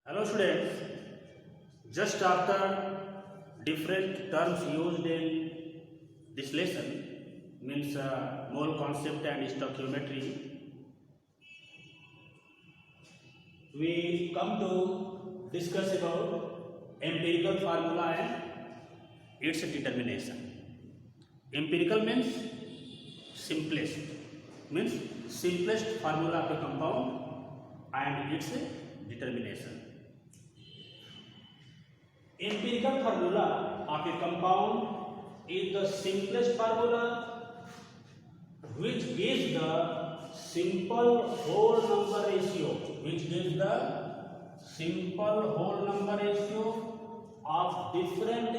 Hello students, just after different terms used in this lesson means mole concept and stoichiometry, we come to discuss about empirical formula and its determination. Empirical means simplest formula of a compound and its determination. Empirical formula of a compound is the simplest formula which gives the simple whole number ratio, of different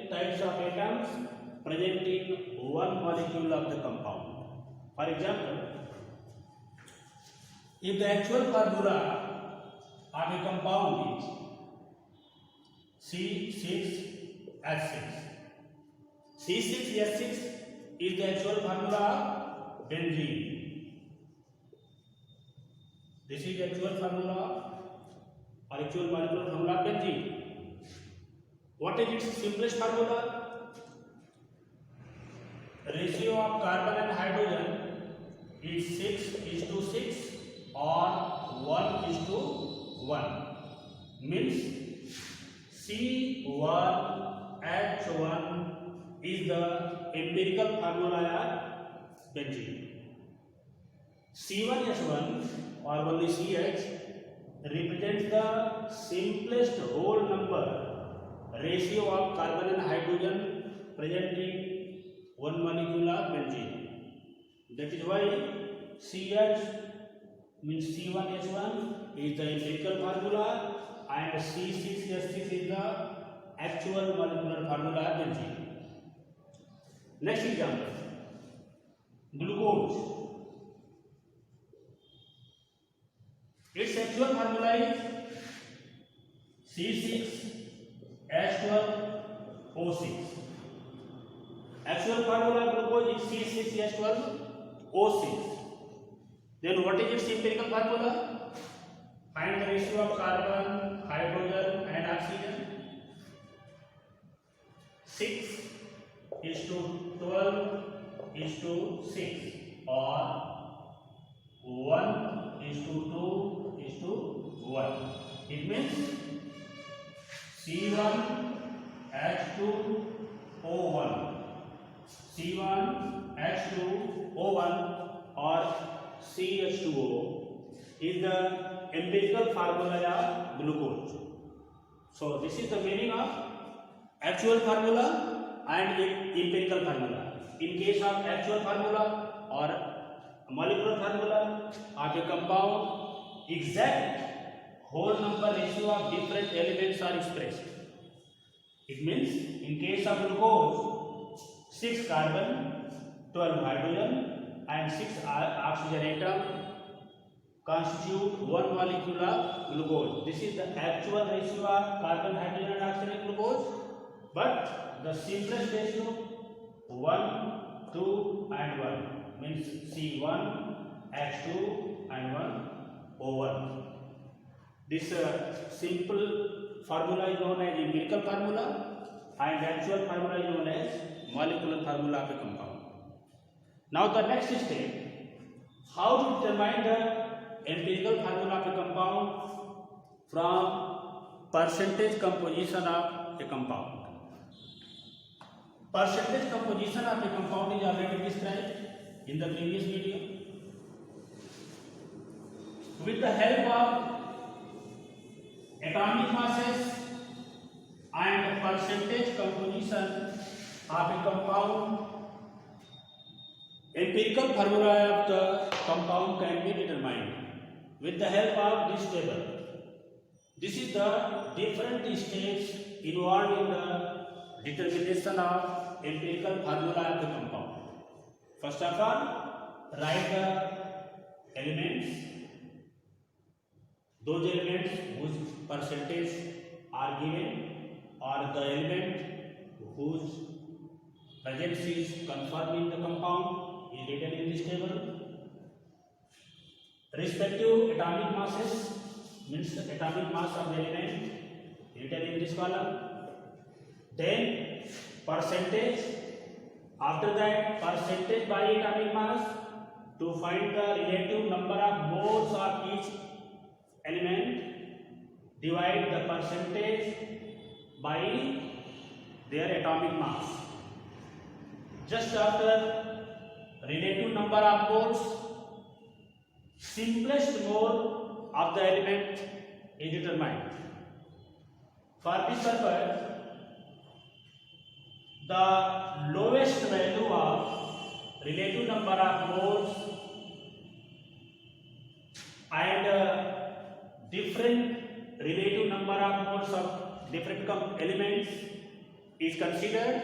types of atoms present in one molecule of the compound. For example, if the actual formula of a compound is C6H6. C6H6 is the actual formula of benzene. This is the actual formula or actual molecular formula of benzene. What is its simplest formula? Ratio of carbon and hydrogen is 6:6 or 1:1. Means C1H1 is the empirical formula of benzene. C1H1 or only CH represents the simplest whole number ratio of carbon and hydrogen present in one molecule of benzene. That is why CH means C1H1 is the empirical formula and C6H6 is the actual molecular formula of benzene. Next example, glucose. Its actual formula is C6H12O6. Actual formula of glucose is C6H12O6. Then what is its empirical formula? Find the ratio of carbon, hydrogen and oxygen. 6:12:6 or 1:2:1. It means C1H2O1 or CH2O is the empirical formula of glucose. So this is the meaning of actual formula and empirical formula. In case of actual formula or molecular formula of a compound, exact whole number ratio of different elements are expressed. It means in case of glucose, 6 carbon, 12 hydrogen and 6 oxygen atom constitute one molecule of glucose. This is the actual ratio of carbon, hydrogen and oxygen in glucose, but the simplest ratio 1, 2 and 1 means C1, H2 and 1, O1. This simple formula is known as empirical formula and actual formula is known as molecular formula of a compound. Now the next step, how to determine the empirical formula of a compound from percentage composition of a compound. Percentage composition of a compound is already described in the previous video. With the help of atomic masses and percentage composition of a compound, empirical formula of the compound can be determined with the help of this table. This is the different steps involved in the determination of empirical formula of the compound. First of all, write the elements, those elements whose percentage are given or the element whose presence is confirmed in the compound is written in this table. Respective atomic masses means atomic mass of the element written in this column. Then percentage, after that percentage by atomic mass to find the relative number of moles of each element. Divide the percentage by their atomic mass. Just after relative number of moles, simplest mole of the element is determined. For this purpose, the lowest value of relative number of moles and different relative number of moles of different elements is considered.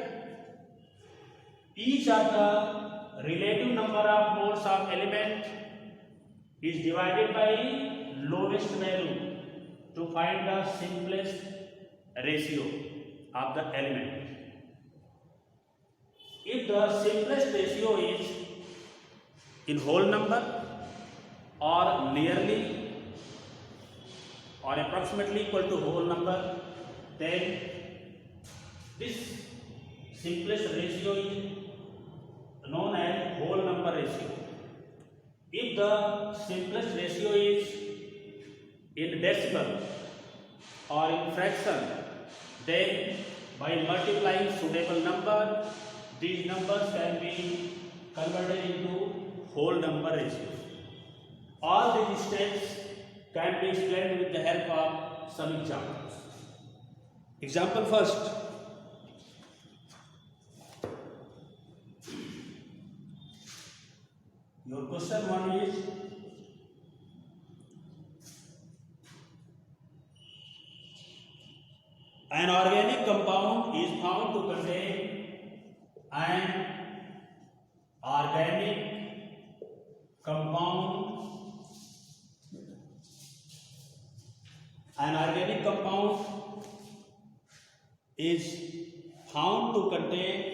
Each of the relative number of moles of element is divided by lowest value to find the simplest ratio of the element. If the simplest ratio is in whole number or nearly or approximately equal to whole number, then this simplest ratio is known as whole number ratio. If the simplest ratio is in decimal or in fraction, then by multiplying suitable number, these numbers can be converted into whole number ratio. All these steps can be explained with the help of some examples. Example first. Your question one is, an organic compound is found to contain an organic compound. An organic compound is found to contain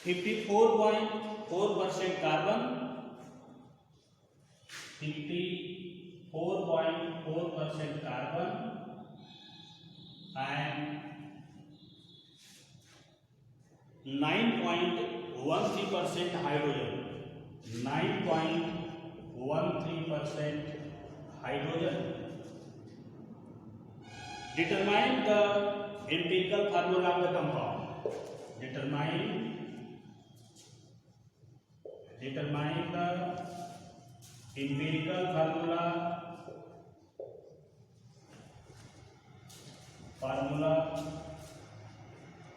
54.4% carbon, 54.4% carbon and 9.13% hydrogen. 9.13% hydrogen. Determine the empirical formula of the compound. Determine the empirical formula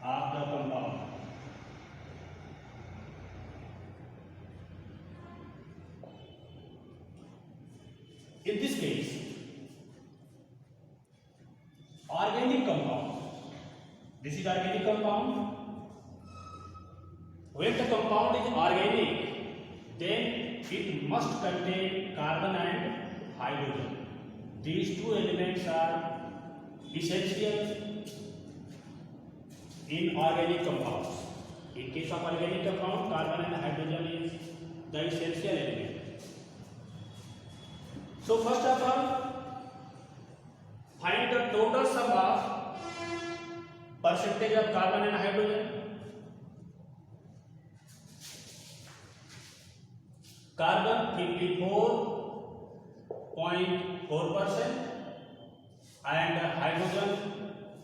of the compound. In this case, organic compound. This is organic compound. When the compound is organic, then it must contain carbon and hydrogen. These two elements are essential in organic compounds. In case of organic compound, carbon and hydrogen is the essential element. So first of all, find the total sum of percentage of carbon and hydrogen. Carbon 54.4% and hydrogen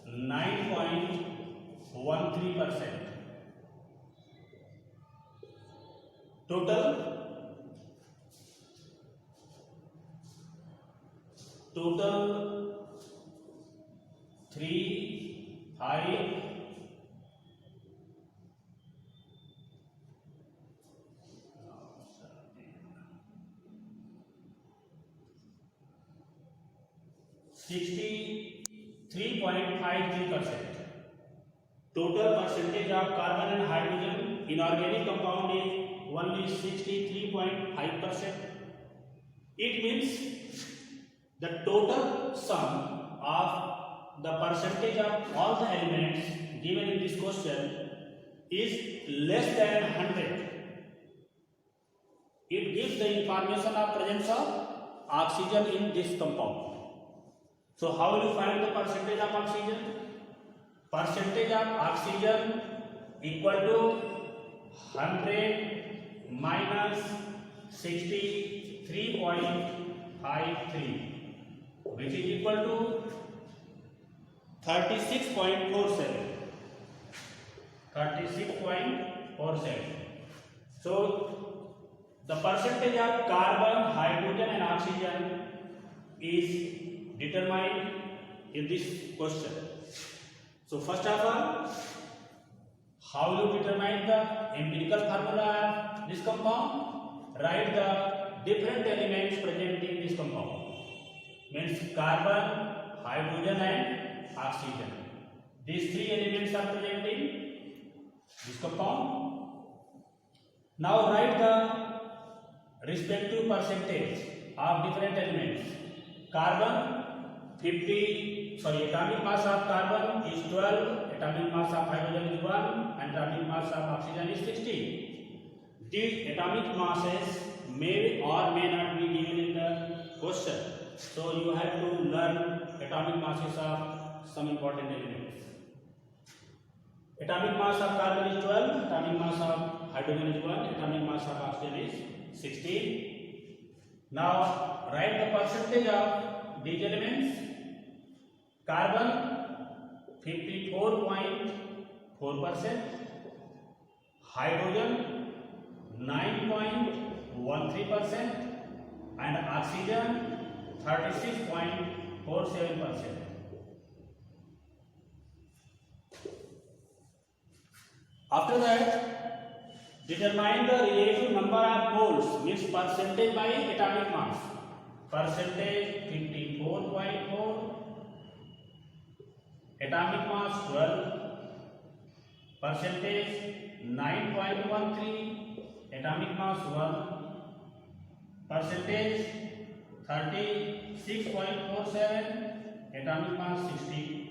9.13%. Total 3, 5, 63.53%. Total percentage of carbon and hydrogen in organic compound is only 63.5%. It means the total sum of the percentage of all the elements given in this question is less than 100, it gives the information of presence of oxygen in this compound. So how will you find the percentage of oxygen? Percentage of oxygen equal to 100 minus 63.53, which is equal to 36.47. 36.47. So the percentage of carbon, hydrogen and oxygen is determined in this question. So first of all, how you determine the empirical formula of this compound? Write the different elements present in this compound. Means carbon, hydrogen and oxygen. These three elements are present in this compound. Now write the respective percentage of different elements. Carbon 50, atomic mass of carbon is 12, atomic mass of hydrogen is 1 and atomic mass of oxygen is 60. These atomic masses may or may not be given in the question. So you have to learn atomic masses of some important elements. Atomic mass of carbon is 12, atomic mass of hydrogen is 1, atomic mass of oxygen is 16. Now write the percentage of these elements. Carbon 54.4%, hydrogen 9.13% and oxygen 36.47%. After that, determine the relative number of moles, means percentage by atomic mass. Percentage 54.4, atomic mass 12, percentage 9.13, atomic mass 1, percentage 36.47, atomic mass 60.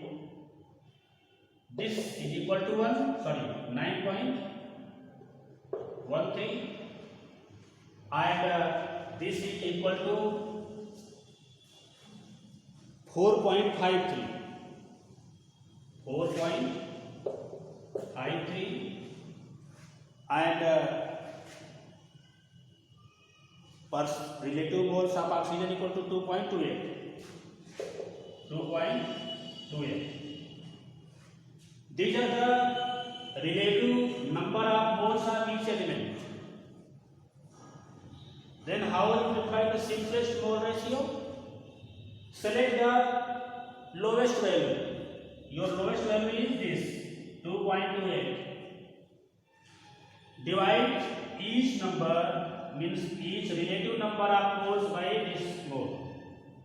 This is equal to 9.13 and this is equal to 4.53. 4.53 and relative moles of oxygen equal to 2.28. 2.28. These are the relative number of moles of each element. Then how will you define the simplest mole ratio? Select the lowest value. Your lowest value is this 2.28. Divide each number, means each relative number of moles by this mole.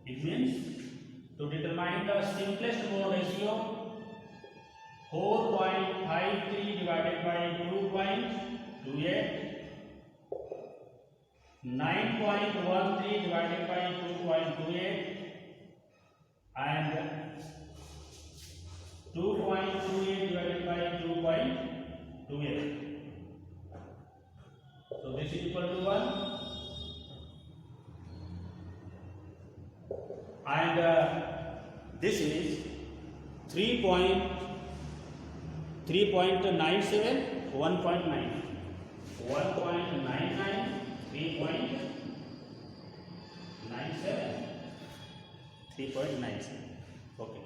It means to determine the simplest mole ratio, 4.53 divided by 2.28, 9.13 divided by 2.28 and 2.28 divided by 2.28. So this is equal to 1 and this is 3.97, 1.9, 1.99, 3.97, 3.97. Okay.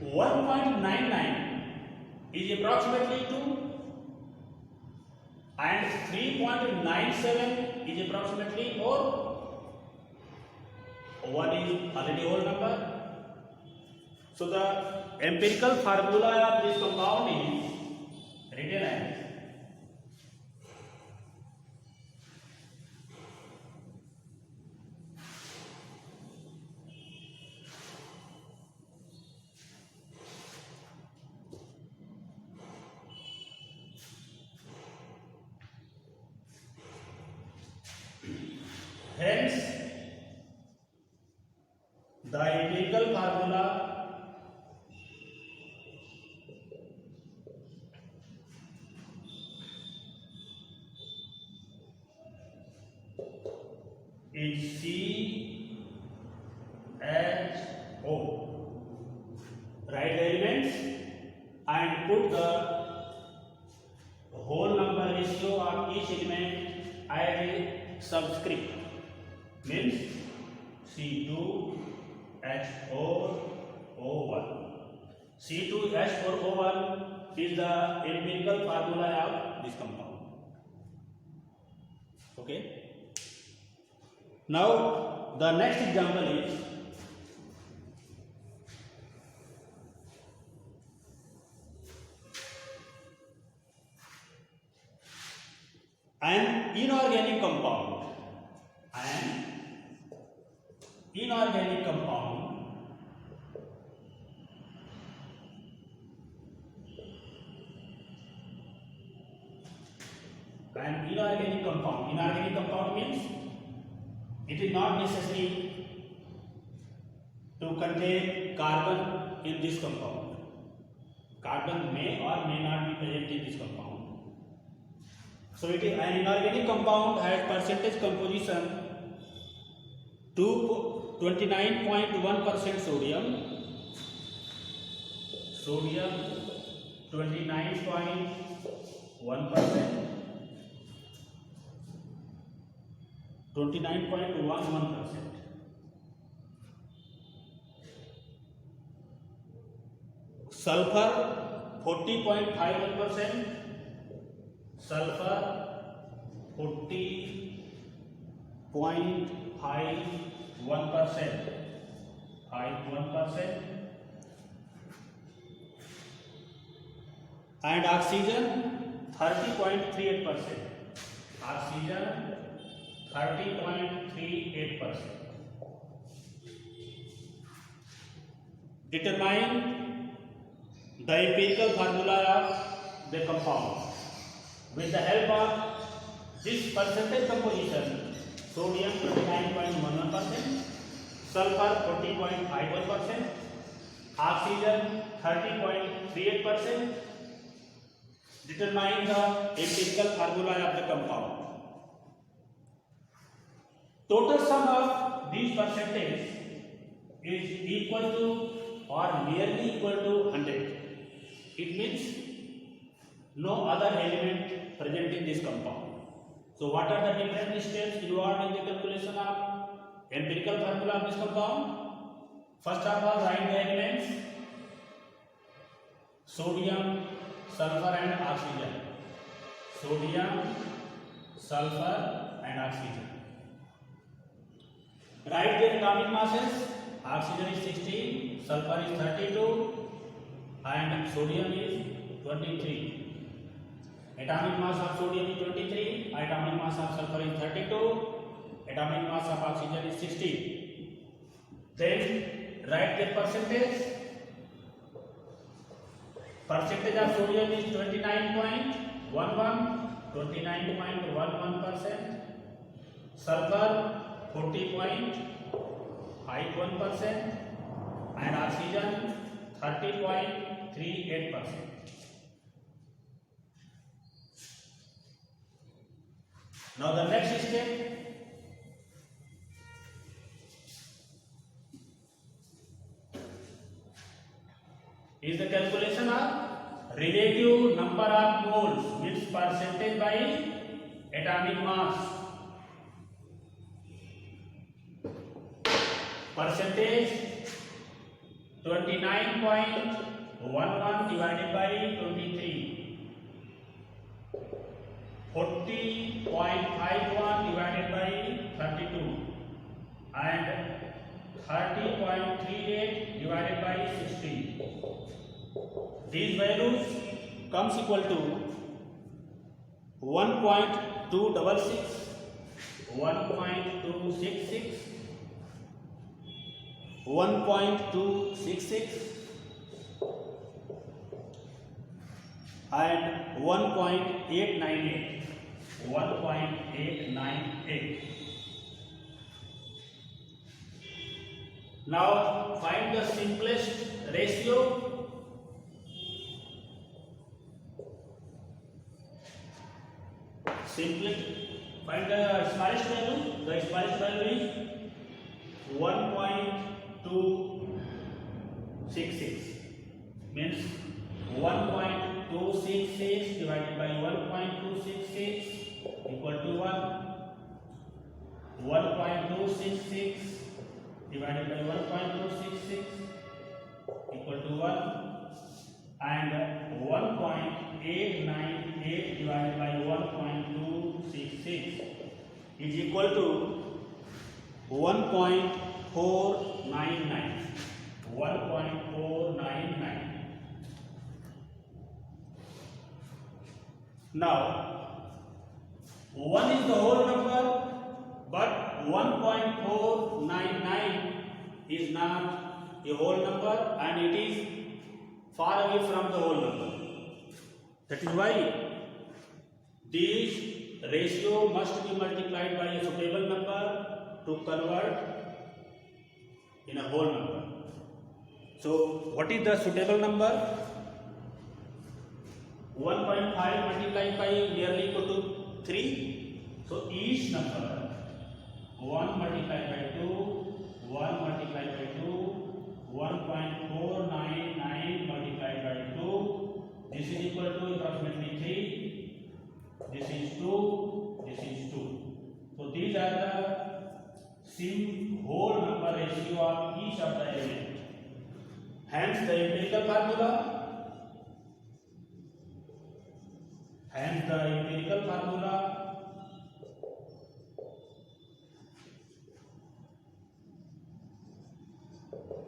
1.99 is approximately 2 and 3.97 is approximately 4. 1 is already whole number. So the empirical formula of this compound is written as hence is CHO. Write the elements and put the whole number ratio of each element as a subscript. Means C2H4O1. C2H4O1 is the empirical formula of this compound. Okay. Now the next example is an inorganic compound. An inorganic compound Inorganic compound means it is not necessary to contain carbon in this compound. Carbon may or may not be present in this compound. So it is an inorganic compound has percentage composition 29.1% sodium 29.1%. 29.11%. Sulfur 40.51%. Sulfur 40.51%. And oxygen 30.38%. Oxygen 30.38%. Determine the empirical formula of the compound. With the help of this percentage composition, sodium 29.11%, sulfur 40.51%, oxygen 30.38%. Determine the empirical formula of the compound. Total sum of these percentage is equal to or nearly equal to 100. It means no other element present in this compound. So what are the different steps involved in the calculation of empirical formula of this compound? First of all, write the elements sodium, sulfur and oxygen. Sodium, sulfur and oxygen. Write the atomic masses. Oxygen is 16, sulfur is 32 and sodium is 23. Atomic mass of sodium is 23, atomic mass of sulfur is 32, atomic mass of oxygen is 16. Then write the percentage. Percentage of sodium is 29.11%, sulfur 40.51% and oxygen 30.38%. Now the next step is the calculation of relative number of moles, means percentage by atomic mass. Percentage 29.11 divided by 23, 40.51 divided by 32 and 30.38 divided by 16. These values comes equal to 1.266, 1.266, 1.266 and 1.898. 1.898. Now find the simplest ratio. Find the smallest value. The smallest value is 1.266. Means 1.266 divided by 1.266 equal to 1. 1.266 divided by 1.266 equal to 1, and 1.898 divided by 1.266 is equal to 1.499. 1.499. Now 1 is the whole number, but 1.499 is not a whole number and it is far away from the whole number. That is why this ratio must be multiplied by a suitable number to convert in a whole number. So what is the suitable number? 1.5 multiplied by nearly equal to 3. So each number 1 multiplied by 2, 1 multiplied by 2, 1.499 multiplied by 2. This is equal to approximately 3. This is 2. This is 2. So these are the whole number ratio of each of the element. Hence the empirical formula.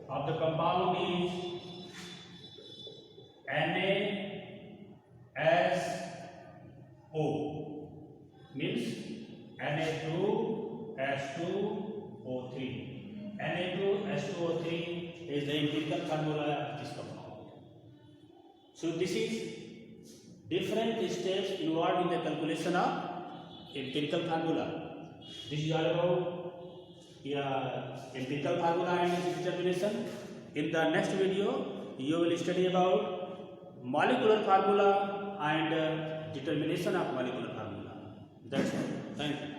Of the compound is NaSO, means Na2S2O3. Na2S2O3 is the empirical formula of this compound. So this is different steps involved in the calculation of empirical formula. This is all about empirical formula and its determination. In the next video, you will study about molecular formula and determination of molecular formula. That's all. Thank you.